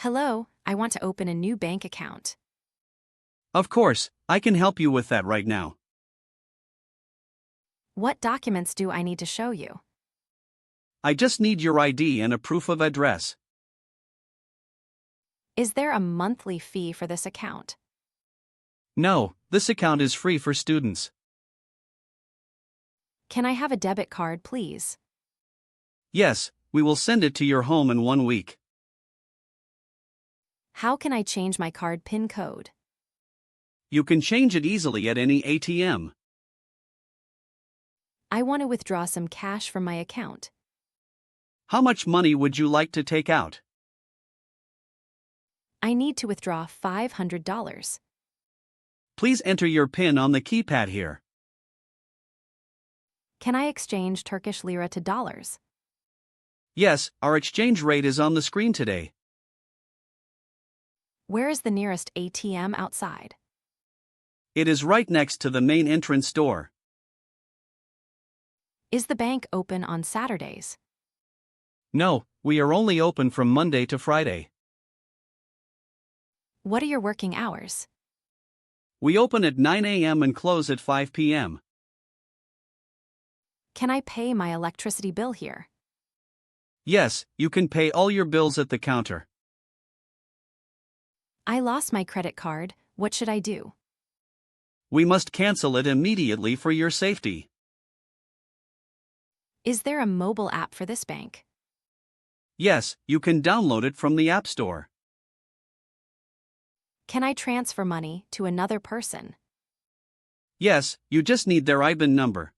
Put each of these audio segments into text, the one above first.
Hello, I want to open a new bank account. Of course, I can help you with that right now. What documents do I need to show you? I just need your ID and a proof of address. Is there a monthly fee for this account? No, this account is free for students. Can I have a debit card, please? Yes, we will send it to your home in 1 week. How can I change my card PIN code? You can change it easily at any ATM. I want to withdraw some cash from my account. How much money would you like to take out? I need to withdraw $500. Please enter your PIN on the keypad here. Can I exchange Turkish lira to dollars? Yes, our exchange rate is on the screen today. Where is the nearest ATM outside? It is right next to the main entrance door. Is the bank open on Saturdays? No, we are only open from Monday to Friday. What are your working hours? We open at 9 a.m. and close at 5 p.m. Can I pay my electricity bill here? Yes, you can pay all your bills at the counter. I lost my credit card. What should I do? We must cancel it immediately for your safety. Is there a mobile app for this bank? Yes, you can download it from the App Store. Can I transfer money to another person? Yes, you just need their IBAN number.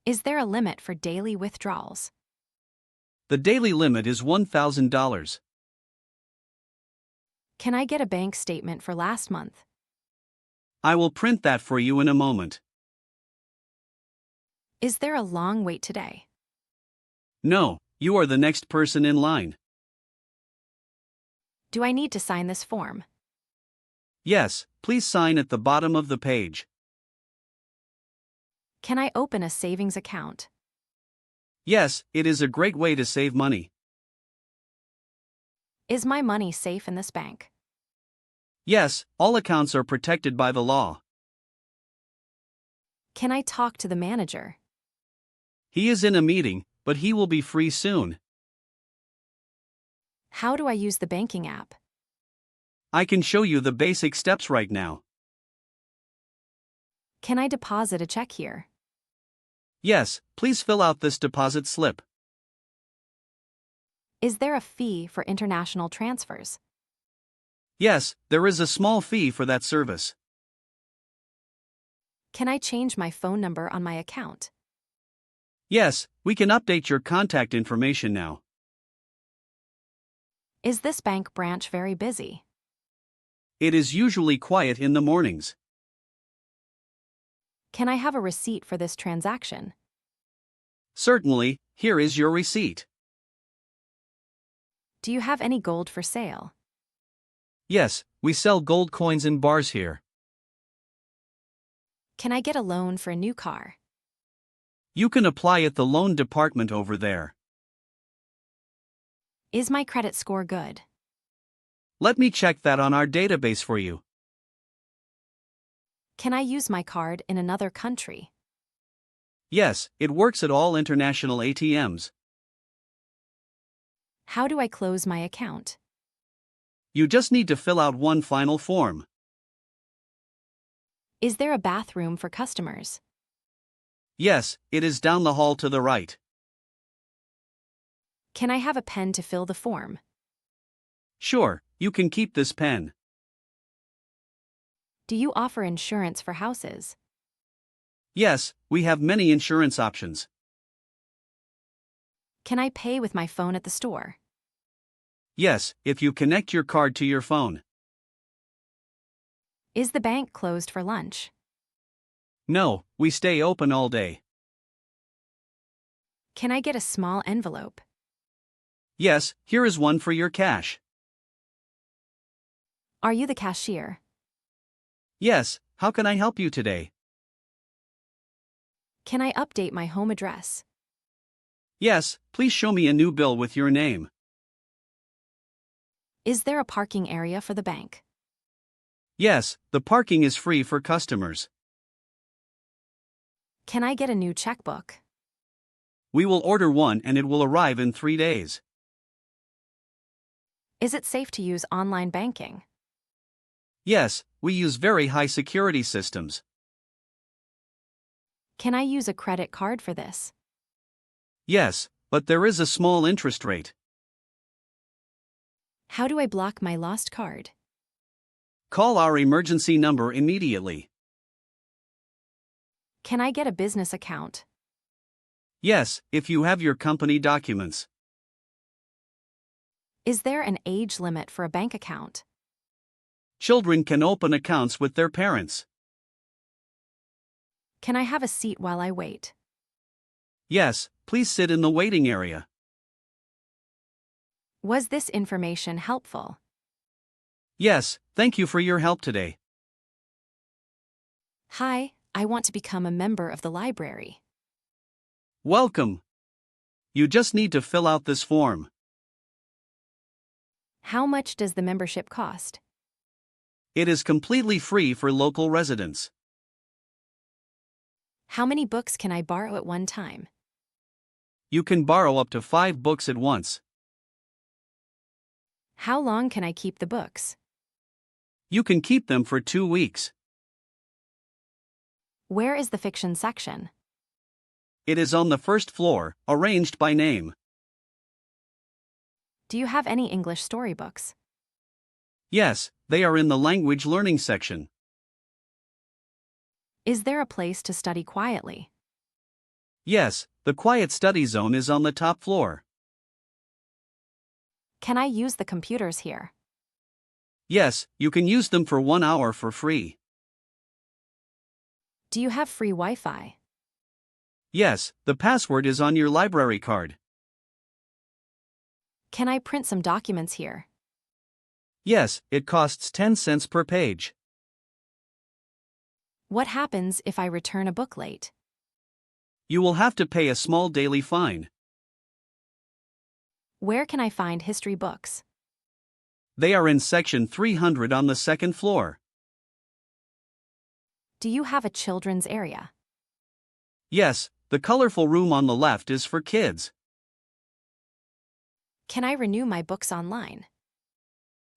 Is there a limit for daily withdrawals? The daily limit is $1,000. Can I get a bank statement for last month? I will print that for you in a moment. Is there a long wait today? No, you are the next person in line. Do I need to sign this form? Yes, please sign at the bottom of the page. Can I open a savings account? Yes, it is a great way to save money. Is my money safe in this bank? Yes, all accounts are protected by the law. Can I talk to the manager? He is in a meeting, but he will be free soon. How do I use the banking app? I can show you the basic steps right now. Can I deposit a check here? Yes, please fill out this deposit slip. Is there a fee for international transfers? Yes, there is a small fee for that service. Can I change my phone number on my account? Yes, we can update your contact information now. Is this bank branch very busy? It is usually quiet in the mornings. Can I have a receipt for this transaction? Certainly, here is your receipt. Do you have any gold for sale? Yes, we sell gold coins in bars here. Can I get a loan for a new car? You can apply at the loan department over there. Is my credit score good? Let me check that on our database for you. Can I use my card in another country? Yes, it works at all international ATMs. How do I close my account? You just need to fill out one final form. Is there a bathroom for customers? Yes, it is down the hall to the right. Can I have a pen to fill the form? Sure, you can keep this pen. Do you offer insurance for houses? Yes, we have many insurance options. Can I pay with my phone at the store? Yes, if you connect your card to your phone. Is the bank closed for lunch? No, we stay open all day. Can I get a small envelope? Yes, here is one for your cash. Are you the cashier? Yes, how can I help you today? Can I update my home address? Yes, please show me a new bill with your name. Is there a parking area for the bank? Yes, the parking is free for customers. Can I get a new checkbook? We will order one and it will arrive in 3 days. Is it safe to use online banking? Yes, we use very high security systems. Can I use a credit card for this? Yes, but there is a small interest rate. How do I block my lost card? Call our emergency number immediately. Can I get a business account? Yes, if you have your company documents. Is there an age limit for a bank account? Children can open accounts with their parents. Can I have a seat while I wait? Yes, please sit in the waiting area. Was this information helpful? Yes, thank you for your help today. Hi, I want to become a member of the library. Welcome. You just need to fill out this form. How much does the membership cost? It is completely free for local residents. How many books can I borrow at one time? You can borrow up to 5 books at once. How long can I keep the books? You can keep them for 2 weeks. Where is the fiction section? It is on the first floor, arranged by name. Do you have any English storybooks? Yes, they are in the language learning section. Is there a place to study quietly? Yes, the quiet study zone is on the top floor. Can I use the computers here? Yes, you can use them for 1 hour for free. Do you have free Wi-Fi? Yes, the password is on your library card. Can I print some documents here? Yes, it costs 10 cents per page. What happens if I return a book late? You will have to pay a small daily fine. Where can I find history books? They are in section 300 on the second floor. Do you have a children's area? Yes, the colorful room on the left is for kids. Can I renew my books online?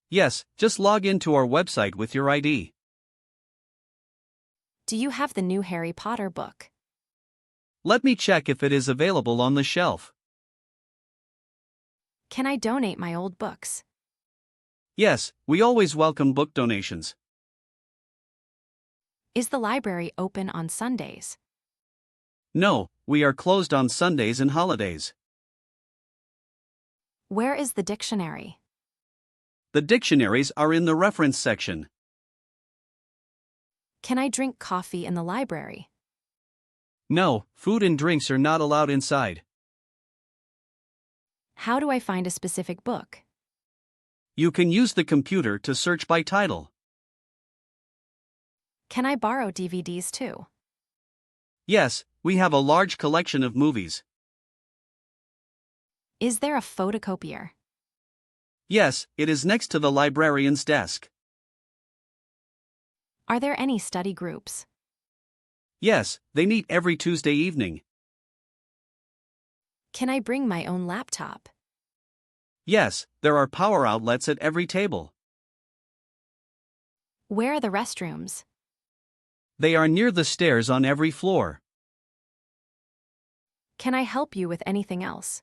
Yes, just log into our website with your ID. Do you have the new Harry Potter book? Let me check if it is available on the shelf. Can I donate my old books? Yes, we always welcome book donations. Is the library open on Sundays? No, we are closed on Sundays and holidays. Where is the dictionary? The dictionaries are in the reference section. Can I drink coffee in the library? No, food and drinks are not allowed inside. How do I find a specific book? You can use the computer to search by title. Can I borrow DVDs too? Yes, we have a large collection of movies. Is there a photocopier? Yes, it is next to the librarian's desk. Are there any study groups? Yes, they meet every Tuesday evening. Can I bring my own laptop? Yes, there are power outlets at every table. Where are the restrooms? They are near the stairs on every floor. Can I help you with anything else?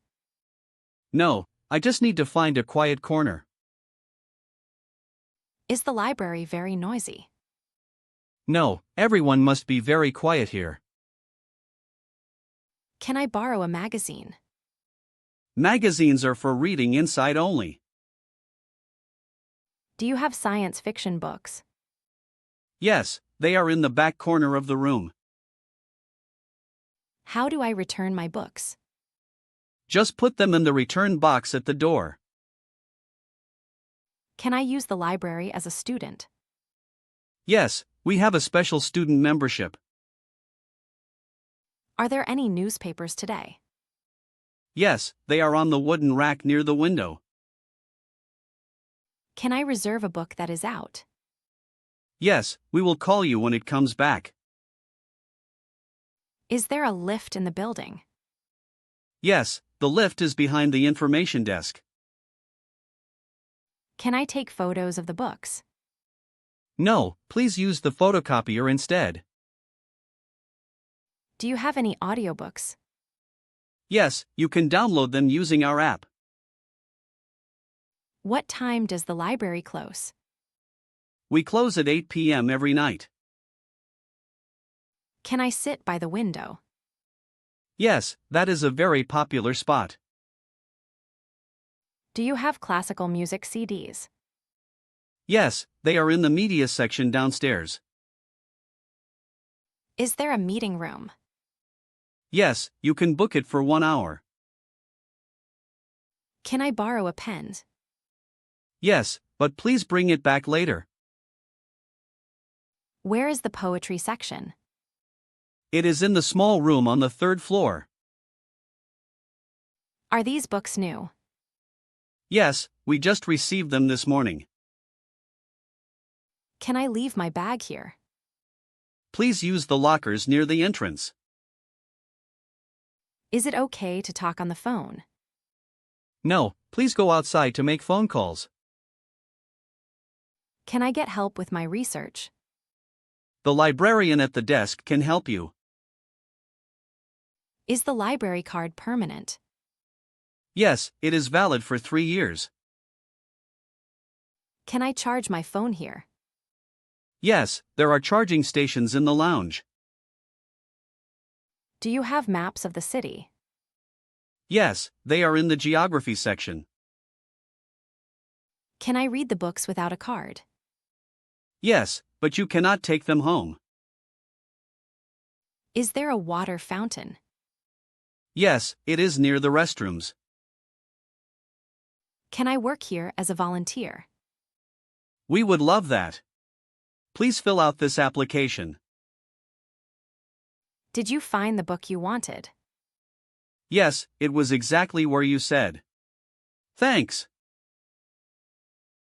No, I just need to find a quiet corner. Is the library very noisy? No, everyone must be very quiet here. Can I borrow a magazine? Magazines are for reading inside only. Do you have science fiction books? Yes, they are in the back corner of the room. How do I return my books? Just put them in the return box at the door. Can I use the library as a student? Yes, we have a special student membership. Are there any newspapers today? Yes, they are on the wooden rack near the window. Can I reserve a book that is out? Yes, we will call you when it comes back. Is there a lift in the building? Yes, the lift is behind the information desk. Can I take photos of the books? No, please use the photocopier instead. Do you have any audiobooks? Yes, you can download them using our app. What time does the library close? We close at 8 p.m. every night. Can I sit by the window? Yes, that is a very popular spot. Do you have classical music CDs? Yes, they are in the media section downstairs. Is there a meeting room? Yes, you can book it for 1 hour. Can I borrow a pen? Yes, but please bring it back later. Where is the poetry section? It is in the small room on the 3rd floor. Are these books new? Yes, we just received them this morning. Can I leave my bag here? Please use the lockers near the entrance. Is it okay to talk on the phone? No, please go outside to make phone calls. Can I get help with my research? The librarian at the desk can help you. Is the library card permanent? Yes, it is valid for 3 years. Can I charge my phone here? Yes, there are charging stations in the lounge. Do you have maps of the city? Yes, they are in the geography section. Can I read the books without a card? Yes, but you cannot take them home. Is there a water fountain? Yes, it is near the restrooms. Can I work here as a volunteer? We would love that. Please fill out this application. Did you find the book you wanted? Yes, it was exactly where you said. Thanks.